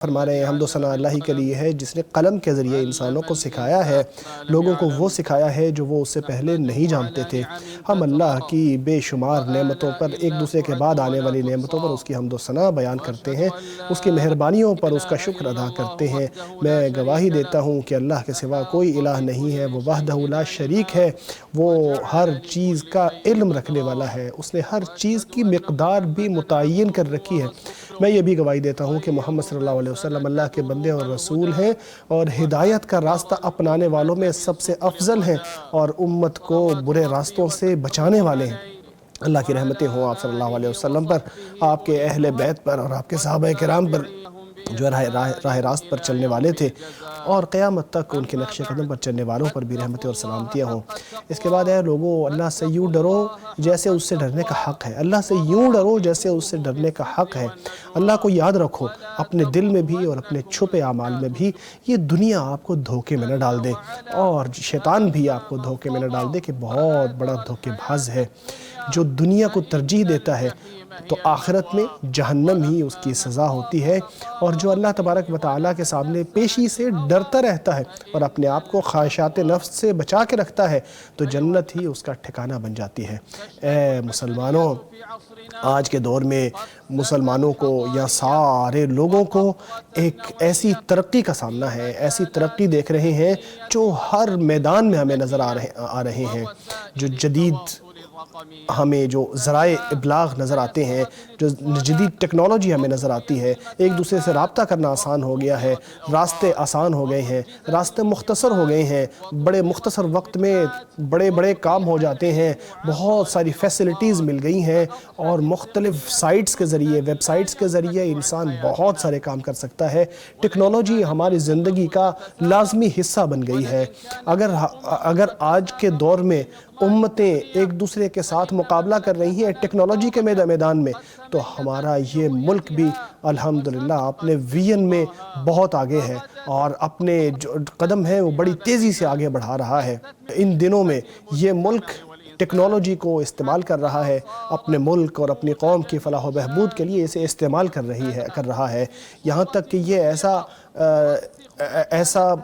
فرما رہے ہیں حمد و ثنا اللہ ہی کے لیے ہے جس نے قلم کے ذریعے انسانوں کو سکھایا ہے، لوگوں کو وہ سکھایا ہے جو وہ اس سے پہلے نہیں جانتے تھے۔ ہم اللہ کی بے شمار نعمتوں پر، ایک دوسرے کے بعد آنے والی نعمتوں پر اس کی حمد و ثنا بیان کرتے ہیں، اس کی مہربانیوں پر اس کا شکر ادا کرتے ہیں۔ میں گواہی دیتا ہوں کہ اللہ کے سوا کوئی الہ نہیں ہے، وہ وحدہ لا شریک ہے، وہ ہر چیز کا علم رکھنے والا ہے، اس نے ہر چیز کی مقدار بھی متعین کر رکھی ہے۔ میں یہ بھی گواہی دیتا ہوں کہ محمد صلی اللہ علیہ وسلم اللہ کے بندے اور رسول ہیں اور ہدایت کا راستہ اپنانے والوں میں سب سے افضل ہیں اور امت کو برے راستوں سے بچانے والے ہیں۔ اللہ کی رحمتیں ہوں آپ صلی اللہ علیہ وسلم پر، آپ کے اہل بیت پر اور آپ کے صحابہ کرام پر جو راہ راست پر چلنے والے تھے، اور قیامت تک ان کے نقش قدم پر چلنے والوں پر بھی رحمتیں اور سلامتیاں ہوں۔ اس کے بعد اے لوگوں، اللہ سے یوں ڈرو جیسے اس سے ڈرنے کا حق ہے، اللہ سے یوں ڈرو جیسے اس سے ڈرنے کا حق ہے۔ اللہ کو یاد رکھو اپنے دل میں بھی اور اپنے چھپے اعمال میں بھی، یہ دنیا آپ کو دھوکے میں نہ ڈال دے اور شیطان بھی آپ کو دھوکے میں نہ ڈال دے کہ بہت بڑا دھوکے باز ہے۔ جو دنیا کو ترجیح دیتا ہے تو آخرت میں جہنم ہی اس کی سزا ہوتی ہے، اور جو اللہ تبارک و تعالیٰ کے سامنے پیشی سے ڈرتا رہتا ہے اور اپنے آپ کو خواہشات نفس سے بچا کے رکھتا ہے تو جنت ہی اس کا ٹھکانہ بن جاتی ہے۔ اے مسلمانوں، آج کے دور میں مسلمانوں کو یا سارے لوگوں کو ایک ایسی ترقی کا سامنا ہے، ایسی ترقی دیکھ رہے ہیں جو ہر میدان میں ہمیں نظر آ رہے ہیں، جو جدید ہمیں جو ذرائع ابلاغ نظر آتے ہیں، جو جدید ٹیکنالوجی ہمیں نظر آتی ہے، ایک دوسرے سے رابطہ کرنا آسان ہو گیا ہے، راستے آسان ہو گئے ہیں، راستے مختصر ہو گئے ہیں، بڑے مختصر وقت میں بڑے بڑے کام ہو جاتے ہیں، بہت ساری فیسلٹیز مل گئی ہیں، اور مختلف سائٹس کے ذریعے، ویب سائٹس کے ذریعے انسان بہت سارے کام کر سکتا ہے۔ ٹیکنالوجی ہماری زندگی کا لازمی حصہ بن گئی ہے۔ اگر آج کے دور میں امتیں ایک دوسرے کے ساتھ مقابلہ کر رہی ہیں ٹیکنالوجی کے میدان میں، تو ہمارا یہ ملک بھی الحمدللہ اپنے ویژن میں بہت آگے ہے اور اپنے جو قدم ہے وہ بڑی تیزی سے آگے بڑھا رہا ہے۔ ان دنوں میں یہ ملک ٹیکنالوجی کو استعمال کر رہا ہے، اپنے ملک اور اپنی قوم کی فلاح و بہبود کے لیے اسے استعمال کر رہا ہے، یہاں تک کہ یہ ایسا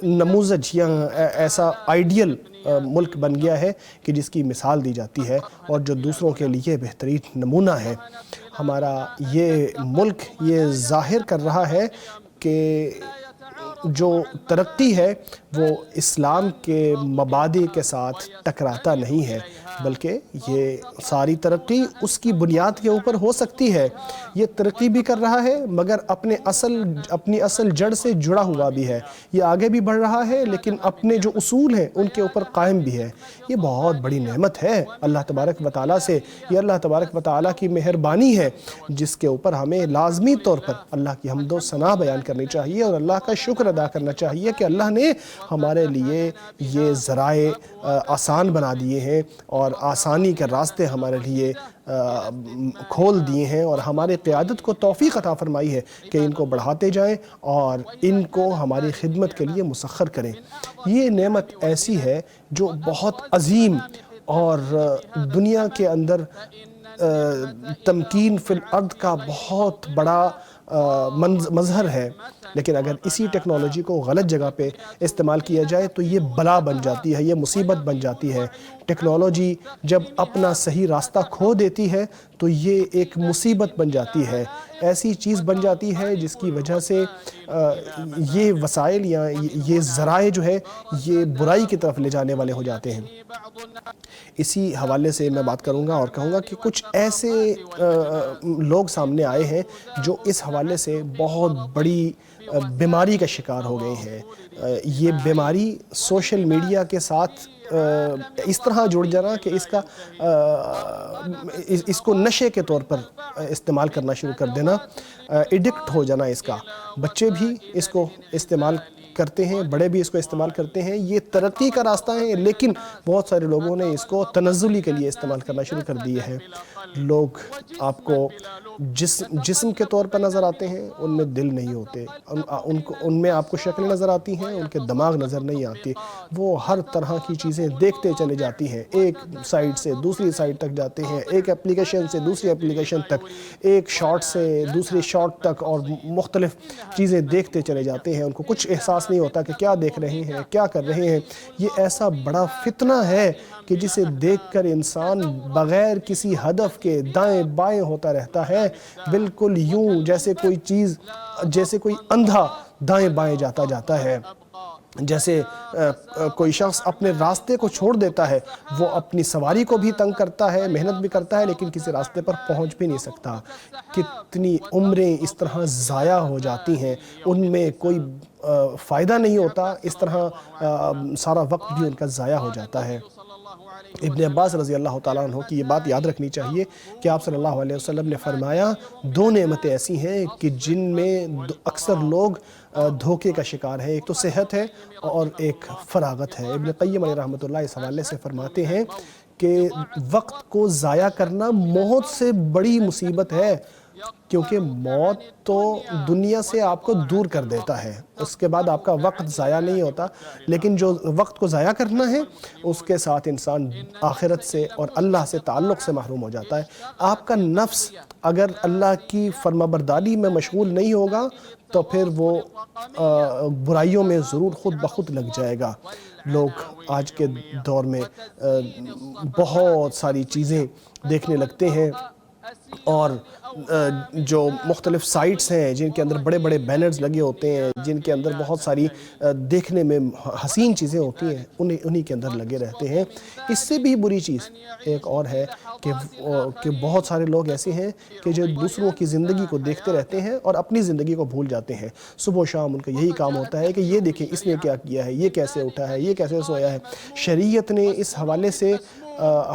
نموذج یا ایسا آئیڈیل ملک بن گیا ہے کہ جس کی مثال دی جاتی ہے اور جو دوسروں کے لیے بہترین نمونہ ہے۔ ہمارا یہ ملک یہ ظاہر کر رہا ہے کہ جو ترقی ہے وہ اسلام کے مبادئ کے ساتھ ٹکراتا نہیں ہے، بلکہ یہ ساری ترقی اس کی بنیاد کے اوپر ہو سکتی ہے۔ یہ ترقی بھی کر رہا ہے مگر اپنی اصل جڑ سے جڑا ہوا بھی ہے، یہ آگے بھی بڑھ رہا ہے لیکن اپنے جو اصول ہیں ان کے اوپر قائم بھی ہے۔ یہ بہت بڑی نعمت ہے اللہ تبارک و تعالیٰ سے، یہ اللہ تبارک و تعالیٰ کی مہربانی ہے جس کے اوپر ہمیں لازمی طور پر اللہ کی حمد و ثنا بیان کرنی چاہیے اور اللہ کا شکر ادا کرنا چاہیے کہ اللہ نے ہمارے لیے یہ ذرائع آسان بنا دیے ہیں اور آسانی کے راستے ہمارے لیے کھول دیے ہیں، اور ہماری قیادت کو توفیق عطا فرمائی ہے کہ ان کو بڑھاتے جائیں اور ان کو ہماری خدمت کے لیے مسخر کریں۔ یہ نعمت ایسی ہے جو بہت عظیم اور دنیا کے اندر تمکین فی الارض کا بہت بڑا مظہر ہے، لیکن اگر اسی ٹیکنالوجی کو غلط جگہ پہ استعمال کیا جائے تو یہ بلا بن جاتی ہے، یہ مصیبت بن جاتی ہے۔ ٹیکنالوجی جب اپنا صحیح راستہ کھو دیتی ہے تو یہ ایک مصیبت بن جاتی ہے، ایسی چیز بن جاتی ہے جس کی وجہ سے یہ وسائل یا یہ ذرائع جو ہے یہ برائی کی طرف لے جانے والے ہو جاتے ہیں۔ اسی حوالے سے میں بات کروں گا اور کہوں گا کہ کچھ ایسے لوگ سامنے آئے ہیں جو اس حوالے سے بہت بڑی بیماری کا شکار ہو گئے ہیں۔ یہ بیماری سوشل میڈیا کے ساتھ اس طرح جڑ جانا کہ اس کو نشے کے طور پر استعمال کرنا شروع کر دینا، ایڈکٹ ہو جانا اس کا۔ بچے بھی اس کو استعمال کرتے ہیں، بڑے بھی اس کو استعمال کرتے ہیں۔ یہ ترقی کا راستہ ہے لیکن بہت سارے لوگوں نے اس کو تنزلی کے لیے استعمال کرنا شروع کر دیے ہیں۔ لوگ آپ کو جسم کے طور پر نظر آتے ہیں، ان میں دل نہیں ہوتے، ان میں آپ کو شکل نظر آتی ہیں، ان کے دماغ نظر نہیں آتی۔ وہ ہر طرح کی چیزیں دیکھتے چلے جاتی ہیں، ایک سائٹ سے دوسری سائٹ تک جاتے ہیں، ایک اپلیکیشن سے دوسری اپلیکیشن تک، ایک شارٹ سے دوسری شارٹ تک، اور مختلف چیزیں دیکھتے چلے جاتے ہیں، ان کو کچھ احساس نہیں ہوتا کہ کیا دیکھ رہے ہیں، کیا کر رہے ہیں۔ یہ ایسا بڑا فتنہ ہے کہ جسے دیکھ کر انسان بغیر کسی ہدف کے دائیں بائیں ہوتا رہتا ہے، بالکل یوں جیسے کوئی اندھا دائیں بائیں جاتا ہے، جیسے کوئی شخص اپنے راستے کو چھوڑ دیتا ہے، وہ اپنی سواری کو بھی تنگ کرتا ہے، محنت بھی کرتا ہے، لیکن کسی راستے پر پہنچ بھی نہیں سکتا۔ کتنی عمریں اس طرح ضائع ہو جاتی ہیں، ان میں کوئی فائدہ نہیں ہوتا، اس طرح سارا وقت بھی ان کا ضائع ہو جاتا ہے۔ ابن عباس رضی اللہ تعالیٰ عنہ کی یہ بات یاد رکھنی چاہیے کہ آپ صلی اللہ علیہ وسلم نے فرمایا، دو نعمتیں ایسی ہیں کہ جن میں اکثر لوگ دھوکے کا شکار ہیں، ایک تو صحت ہے اور ایک فراغت ہے۔ ابن قیم علیہ رحمۃ اللہ اس حوالے سے فرماتے ہیں کہ وقت کو ضائع کرنا موت سے بڑی مصیبت ہے، کیونکہ موت تو دنیا سے آپ کو دور کر دیتا ہے، اس کے بعد آپ کا وقت ضائع نہیں ہوتا، لیکن جو وقت کو ضائع کرنا ہے اس کے ساتھ انسان آخرت سے اور اللہ سے تعلق سے محروم ہو جاتا ہے۔ آپ کا نفس اگر اللہ کی فرمانبرداری میں مشغول نہیں ہوگا تو پھر وہ برائیوں میں ضرور خود بخود لگ جائے گا۔ لوگ آج کے دور میں بہت ساری چیزیں دیکھنے لگتے ہیں، اور جو مختلف سائٹس ہیں جن کے اندر بڑے بڑے بینرز لگے ہوتے ہیں، جن کے اندر بہت ساری دیکھنے میں حسین چیزیں ہوتی ہیں، انہی کے اندر لگے رہتے ہیں۔ اس سے بھی بری چیز ایک اور ہے کہ بہت سارے لوگ ایسے ہیں کہ جو دوسروں کی زندگی کو دیکھتے رہتے ہیں اور اپنی زندگی کو بھول جاتے ہیں۔ صبح و شام ان کا یہی کام ہوتا ہے کہ یہ دیکھیں اس نے کیا کیا ہے، یہ کیسے اٹھا ہے، یہ کیسے سویا ہے۔ شریعت نے اس حوالے سے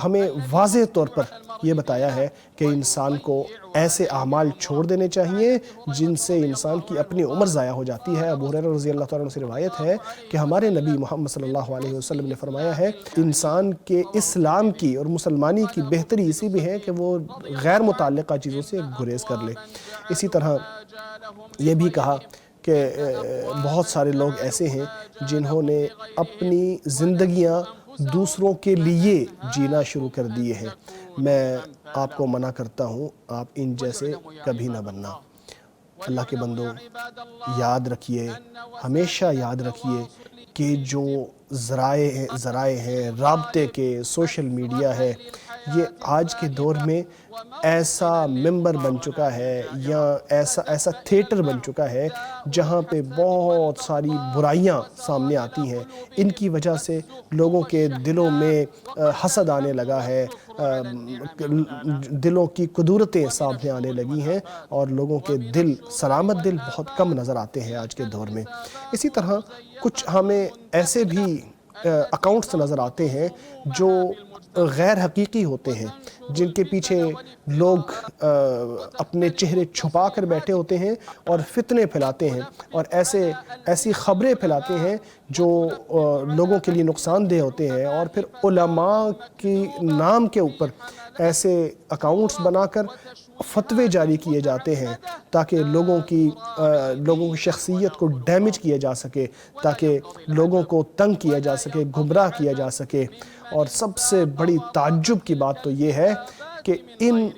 ہمیں واضح طور پر یہ بتایا ہے کہ انسان کو ایسے اعمال چھوڑ دینے چاہیے جن سے انسان کی اپنی عمر ضائع ہو جاتی ہے۔ ابو ہریرہ رضی اللہ تعالیٰ عنہ سے روایت ہے کہ ہمارے نبی محمد صلی اللہ علیہ وسلم نے فرمایا ہے، انسان کے اسلام کی اور مسلمانی کی بہتری اسی بھی ہے کہ وہ غیر متعلقہ چیزوں سے گریز کر لے۔ اسی طرح یہ بھی کہا کہ بہت سارے لوگ ایسے ہیں جنہوں نے اپنی زندگیاں دوسروں کے لیے جینا شروع کر دیے ہیں۔ میں آپ کو منع کرتا ہوں، آپ ان جیسے کبھی نہ بننا۔ اللہ کے بندو، یاد رکھیے، ہمیشہ یاد رکھیے کہ جو ذرائع ہیں رابطے کے، سوشل میڈیا ہے، یہ آج کے دور میں ایسا ممبر بن چکا ہے یا ایسا تھیٹر بن چکا ہے جہاں پہ بہت ساری برائیاں سامنے آتی ہیں۔ ان کی وجہ سے لوگوں کے دلوں میں حسد آنے لگا ہے، دلوں کی قدورتیں سامنے آنے لگی ہیں، اور لوگوں کے سلامت دل بہت کم نظر آتے ہیں آج کے دور میں۔ اسی طرح کچھ ہمیں ایسے بھی اکاؤنٹس نظر آتے ہیں جو غیر حقیقی ہوتے ہیں، جن کے پیچھے لوگ اپنے چہرے چھپا کر بیٹھے ہوتے ہیں اور فتنے پھیلاتے ہیں، اور ایسی خبریں پھیلاتے ہیں جو لوگوں کے لیے نقصان دہ ہوتے ہیں، اور پھر علماء کی نام کے اوپر ایسے اکاؤنٹس بنا کر فتوے جاری کیے جاتے ہیں تاکہ لوگوں کی شخصیت کو ڈیمیج کیا جا سکے، تاکہ لوگوں کو تنگ کیا جا سکے، گمراہ کیا جا سکے۔ اور سب سے بڑی تعجب کی بات تو یہ ہے کہ ان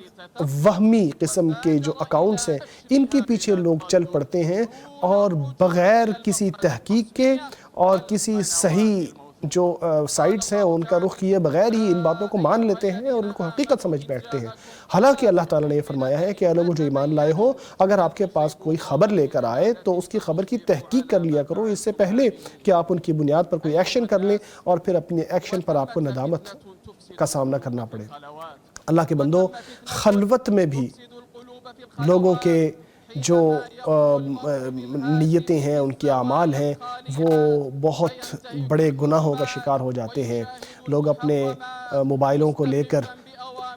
وہمی قسم کے جو اکاؤنٹس ہیں، ان کے پیچھے لوگ چل پڑتے ہیں اور بغیر کسی تحقیق کے اور کسی صحیح جو سائٹس ہیں ان کا رخ کیے بغیر ہی ان باتوں کو مان لیتے ہیں اور ان کو حقیقت سمجھ بیٹھتے ہیں۔ حالانکہ اللہ تعالیٰ نے یہ فرمایا ہے کہ اے لوگوں جو ایمان لائے ہو، اگر آپ کے پاس کوئی خبر لے کر آئے تو اس کی خبر کی تحقیق کر لیا کرو، اس سے پہلے کہ آپ ان کی بنیاد پر کوئی ایکشن کر لیں اور پھر اپنے ایکشن پر آپ کو ندامت کا سامنا کرنا پڑے۔ اللہ کے بندو، خلوت میں بھی لوگوں کے جو نیتیں ہیں، ان کے اعمال ہیں، وہ بہت بڑے گناہوں کا شکار ہو جاتے ہیں۔ لوگ اپنے موبائلوں کو لے کر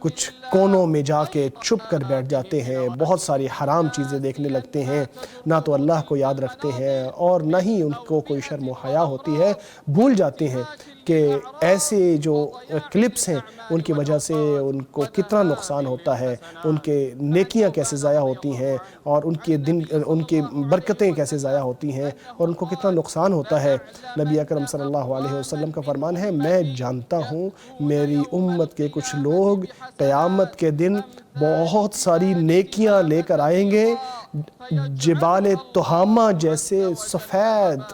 کچھ کونوں میں جا کے چھپ کر بیٹھ جاتے ہیں، بہت ساری حرام چیزیں دیکھنے لگتے ہیں، نہ تو اللہ کو یاد رکھتے ہیں اور نہ ہی ان کو کوئی شرم و حیا ہوتی ہے۔ بھول جاتے ہیں کہ ایسے جو کلپس ہیں ان کی وجہ سے ان کو کتنا نقصان ہوتا ہے، ان کے نیکیاں کیسے ضائع ہوتی ہیں، اور ان کی برکتیں کیسے ضائع ہوتی ہیں، اور ان کو کتنا نقصان ہوتا ہے۔ نبی اکرم صلی اللہ علیہ وسلم کا فرمان ہے، میں جانتا ہوں میری امت کے کچھ لوگ قیامت قیامت کے دن بہت ساری نیکیاں لے کر آئیں گے، جبال تہامہ جیسے سفید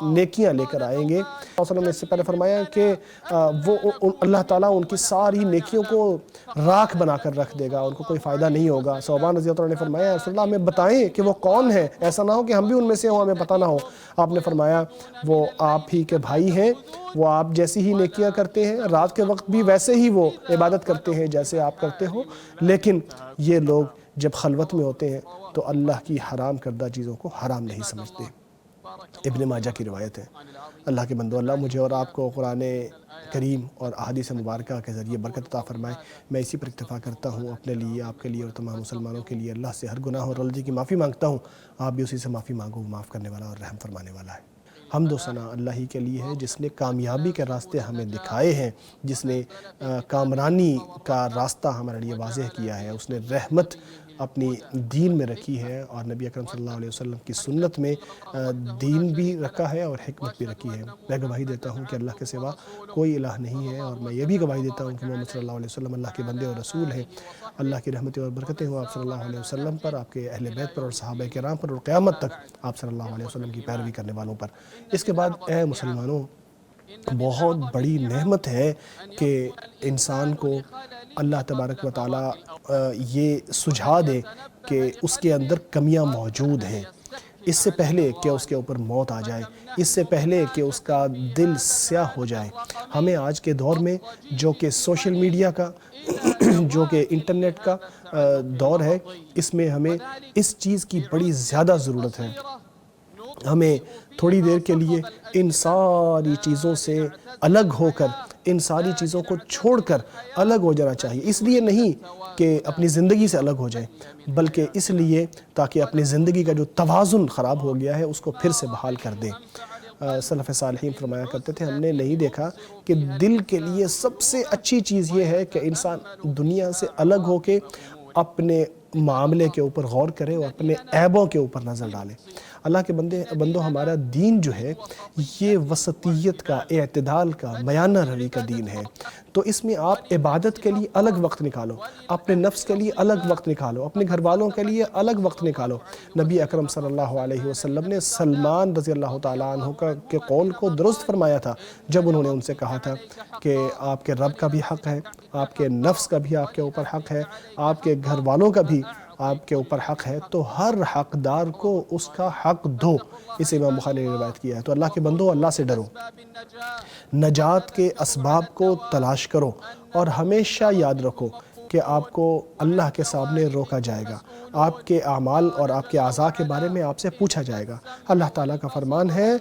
نیکیاں لے کر آئیں گے۔ صلی اللہ علیہ وسلم نے اس سے پہلے فرمایا کہ وہ اللہ تعالیٰ ان کی ساری نیکیوں کو راکھ بنا کر رکھ دے گا، ان کو کوئی فائدہ نہیں ہوگا۔ صوبان رضی اللہ عنہ نے فرمایا رسول اللہ ہمیں بتائیں کہ وہ کون ہے، ایسا نہ ہو کہ ہم بھی ان میں سے ہوں، ہمیں پتہ نہ ہو۔ آپ نے فرمایا وہ آپ ہی کے بھائی ہیں، وہ آپ جیسی ہی نیکیاں کرتے ہیں، رات کے وقت بھی ویسے ہی وہ عبادت کرتے ہیں جیسے آپ کرتے ہو، لیکن یہ لوگ جب خلوت میں ہوتے ہیں تو اللہ کی حرام کردہ چیزوں کو حرام نہیں سمجھتے۔ ابن ماجہ کی روایت ہے۔ اللہ کے بندو، اللہ مجھے اور آپ کو قرآن کریم اور احادیث مبارکہ کے ذریعے برکت عطا فرمائے۔ میں اسی پر اکتفا کرتا ہوں، اپنے لیے، آپ کے لیے اور تمام مسلمانوں کے لیے اللہ سے ہر گناہ اور غلطی کی معافی مانگتا ہوں۔ آپ بھی اسی سے معافی مانگو، معاف کرنے والا اور رحم فرمانے والا ہے۔ حمد و ثنا اللہ ہی کے لیے ہے جس نے کامیابی کے راستے ہمیں دکھائے ہیں، جس نے کامرانی کا راستہ ہمارے لیے واضح کیا ہے، اس نے رحمت اپنی دین میں رکھی ہے اور نبی اکرم صلی اللہ علیہ وسلم کی سنت میں دین بھی رکھا ہے اور حکمت بھی رکھی ہے۔ میں گواہی دیتا ہوں کہ اللہ کے سوا کوئی الہ نہیں ہے، اور میں یہ بھی گواہی دیتا ہوں کہ محمد صلی اللہ علیہ وسلم اللہ کے بندے اور رسول ہیں۔ اللہ کی رحمتیں اور برکتیں ہوں آپ صلی اللہ علیہ وسلم پر، آپ کے اہل بیت پر اور صحابہ کرام پر، اور قیامت تک آپ صلی اللہ علیہ وسلم کی پیروی کرنے والوں پر۔ اس کے بعد اے مسلمانوں، بہت بڑی نعمت ہے کہ انسان کو اللہ تبارک و تعالیٰ یہ سجھا دے کہ اس کے اندر کمیاں موجود ہیں، اس سے پہلے کہ اس کے اوپر موت آ جائے، اس سے پہلے کہ اس کا دل سیاہ ہو جائے۔ ہمیں آج کے دور میں جو کہ سوشل میڈیا کا جو کہ انٹرنیٹ کا دور ہے، اس میں ہمیں اس چیز کی بڑی زیادہ ضرورت ہے۔ ہمیں تھوڑی دیر کے لیے ان ساری چیزوں سے الگ ہو کر، ان ساری چیزوں کو چھوڑ کر الگ ہو جانا چاہیے۔ اس لیے نہیں کہ اپنی زندگی سے الگ ہو جائیں، بلکہ اس لیے تاکہ اپنی زندگی کا جو توازن خراب ہو گیا ہے اس کو پھر سے بحال کر دیں۔ سلف صالحین فرمایا کرتے تھے، ہم نے نہیں دیکھا کہ دل کے لیے سب سے اچھی چیز یہ ہے کہ انسان دنیا سے الگ ہو کے اپنے معاملے کے اوپر غور کرے اور اپنے عیبوں کے اوپر نظر ڈالے۔ اللہ کے بندوں، ہمارا دین جو ہے یہ وسطیت کا، اعتدال کا، میانہ روی کا دین ہے۔ تو اس میں آپ عبادت کے لیے الگ وقت نکالو، اپنے نفس کے لیے الگ وقت نکالو، اپنے گھر والوں کے لیے الگ وقت نکالو۔ نبی اکرم صلی اللہ علیہ وسلم نے سلمان رضی اللہ تعالیٰ عنہ کے قول کو درست فرمایا تھا جب انہوں نے ان سے کہا تھا کہ آپ کے رب کا بھی حق ہے، آپ کے نفس کا بھی آپ کے اوپر حق ہے، آپ کے گھر والوں کا بھی آپ کے اوپر حق ہے، تو ہر حقدار کو اس کا حق دو۔ اسے امام بخاری نے روایت کیا ہے۔ تو اللہ کے بندو، اللہ سے ڈرو، نجات کے اسباب کو تلاش کرو، اور ہمیشہ یاد رکھو کہ آپ کو اللہ کے سامنے روکا جائے گا، آپ کے اعمال اور آپ کے اعضاء کے بارے میں آپ سے پوچھا جائے گا۔ اللہ تعالیٰ کا فرمان ہے،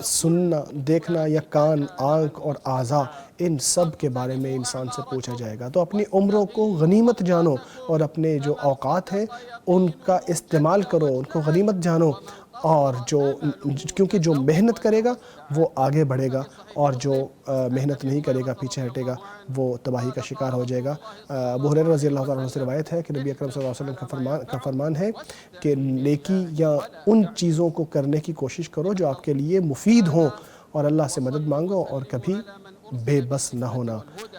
سننا، دیکھنا یا کان، آنکھ اور اعضاء، ان سب کے بارے میں انسان سے پوچھا جائے گا۔ تو اپنی عمروں کو غنیمت جانو اور اپنے جو اوقات ہیں ان کا استعمال کرو، ان کو غنیمت جانو، اور کیونکہ جو محنت کرے گا وہ آگے بڑھے گا، اور جو محنت نہیں کرے گا، پیچھے ہٹے گا، وہ تباہی کا شکار ہو جائے گا۔ ابو ہریرہ رضی اللہ تعالیٰ عنہ سے روایت ہے کہ نبی اکرم صلی اللہ علیہ وسلم کا فرمان ہے کہ نیکی یا ان چیزوں کو کرنے کی کوشش کرو جو آپ کے لیے مفید ہوں، اور اللہ سے مدد مانگو، اور کبھی بے بس نہ ہونا۔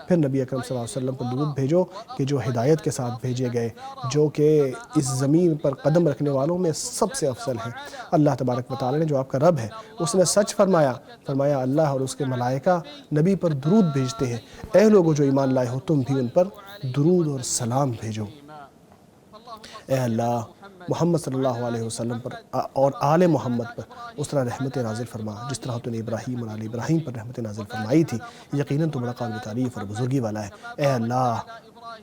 پھر نبی اکرم صلی اللہ علیہ وسلم کو درود بھیجو کہ جو ہدایت کے ساتھ بھیجے گئے، جو کہ اس زمین پر قدم رکھنے والوں میں سب سے افضل ہیں۔ اللہ تبارک و تعالیٰ نے جو آپ کا رب ہے اس نے سچ فرمایا اللہ اور اس کے ملائکہ نبی پر درود بھیجتے ہیں۔ اے لوگو جو ایمان لائے ہو، تم بھی ان پر درود اور سلام بھیجو۔ اے اللہ، محمد صلی اللہ علیہ وسلم پر اور آل محمد پر اس طرح رحمت نازل فرما جس طرح تو نے ابراہیم اور آل ابراہیم پر رحمت نازل فرمائی تھی۔ یقیناً تو بڑا قابل تعریف اور بزرگی والا ہے۔ اے اللہ،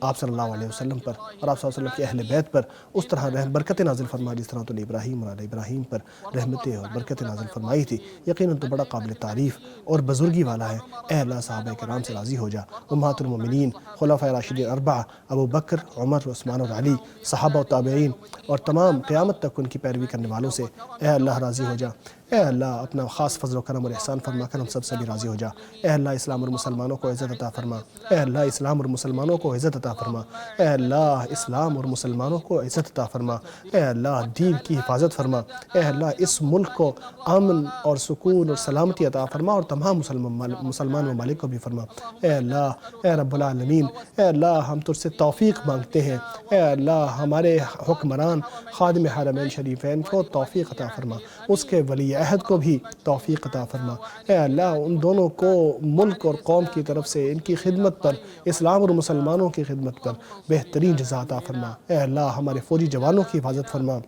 آپ صلی اللہ علیہ وسلم پر اور آپ صلی اللہ علیہ وسلم کے اہل بیت پر اس طرح برکت نازل فرما جس طرح تو نے ابراہیم اور آل ابراہیم پر رحمتیں اور برکت نازل فرمائی تھی۔ یقیناً تو بڑا قابل تعریف اور بزرگی والا ہے۔ اے اللہ، صحابہ کرام سے راضی ہو جا، امہات المومنین، خلفائے راشدین اربعہ، ابو بکر، عمر، عثمان اور علی، صحابہ و تابعین اور تمام قیامت تک ان کی پیروی کرنے والوں سے اے اللہ راضی ہو جا۔ اے اللہ، اپنا خاص فضل و کرم اور احسان فرما کر ہم سب سے بھی راضی ہو جا۔ اے اللہ، اسلام اور مسلمانوں کو عزت عطا فرما۔ اے اللہ، اسلام اور مسلمانوں کو عزت عزت عطا فرما، اے اللہ اسلام اور مسلمانوں کو عزت عطا فرما، اے اللہ دین کی حفاظت فرما، اے اللہ اس ملک کو امن اور سکون اور سلامتی عطا فرما، اور تمام مسلمان ممالک کو بھی فرما، اے اللہ اے رب العالمین، اے اللہ ہم تجھ سے توفیق مانگتے ہیں، اے اللہ ہمارے حکمران خادم حرمین شریفین کو توفیق عطا فرما، اس کے ولی عہد کو بھی توفیق عطا فرما، اے اللہ ان دونوں کو ملک اور قوم کی طرف سے ان کی خدمت پر، اسلام اور مسلمانوں کی خدمت پر بہترین جزا عطا فرما، اے اللہ ہمارے فوجی جوانوں کی حفاظت فرما،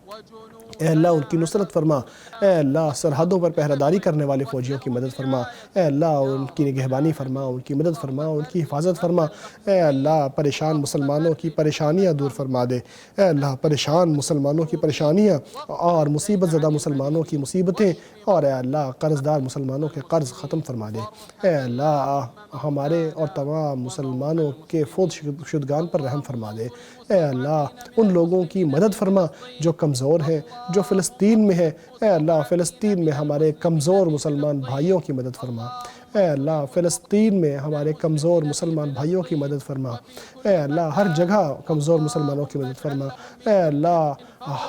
اے اللہ ان کی نصرت فرما، اے اللہ سرحدوں پر پہرہ داری کرنے والے فوجیوں کی مدد فرما، اے اللہ ان کی نگہبانی فرما، ان کی مدد فرما، ان کی حفاظت فرما، اے اللہ پریشان مسلمانوں کی پریشانیاں دور فرما دے، اے اللہ پریشان مسلمانوں کی پریشانیاں اور مصیبت زدہ مسلمانوں کی مصیبتیں، اور اے اللہ قرض دار مسلمانوں کے قرض ختم فرما دے، اے اللہ ہمارے اور تمام مسلمانوں کے فوت شدگان پر رحم فرما دے، اے اللہ ان لوگوں کی مدد فرما جو کمزور ہیں، جو فلسطین میں ہے، اے اللہ فلسطین میں ہمارے کمزور مسلمان بھائیوں کی مدد فرما، اے اللہ فلسطین میں ہمارے کمزور مسلمان بھائیوں کی مدد فرما، اے اللہ ہر جگہ کمزور مسلمانوں کی مدد فرما، اے اللہ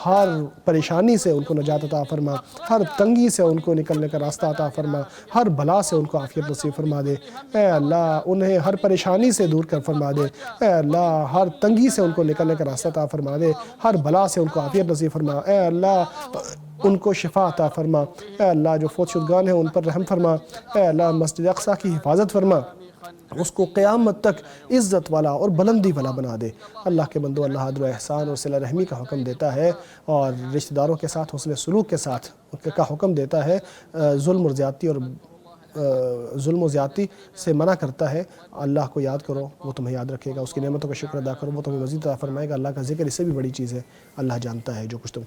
ہر پریشانی سے ان کو نجات عطا فرما، ہر تنگی سے ان کو نکلنے کا راستہ عطا فرما، ہر بلا سے ان کو عافیت نصیب فرما دے، اے اللہ انہیں ہر پریشانی سے دور کر فرما دے، اے اللہ ہر تنگی سے ان کو نکلنے کا راستہ عطا فرما دے، ہر بلا سے ان کو عافیت نصیب فرما، اے اللہ ان کو شفا عطا فرما، اے اللہ جو فوت شدگان ہیں ان پر رحم فرما، اے اللہ مسجد اقصیٰ کی حفاظت فرما، اس کو قیامت تک عزت والا اور بلندی والا بنا دے۔ اللہ کے بندو، اللہ عدل و احسان اور صلہ رحمی کا حکم دیتا ہے، اور رشتہ داروں کے ساتھ حسن سلوک کے ساتھ کا حکم دیتا ہے، ظلم و زیادتی سے منع کرتا ہے۔ اللہ کو یاد کرو، وہ تمہیں یاد رکھے گا، اس کی نعمتوں کا شکر ادا کرو، وہ تمہیں مزید عطا فرمائے گا۔ اللہ کا ذکر اس سے بھی بڑی چیز ہے، اللہ جانتا ہے جو کچھ تم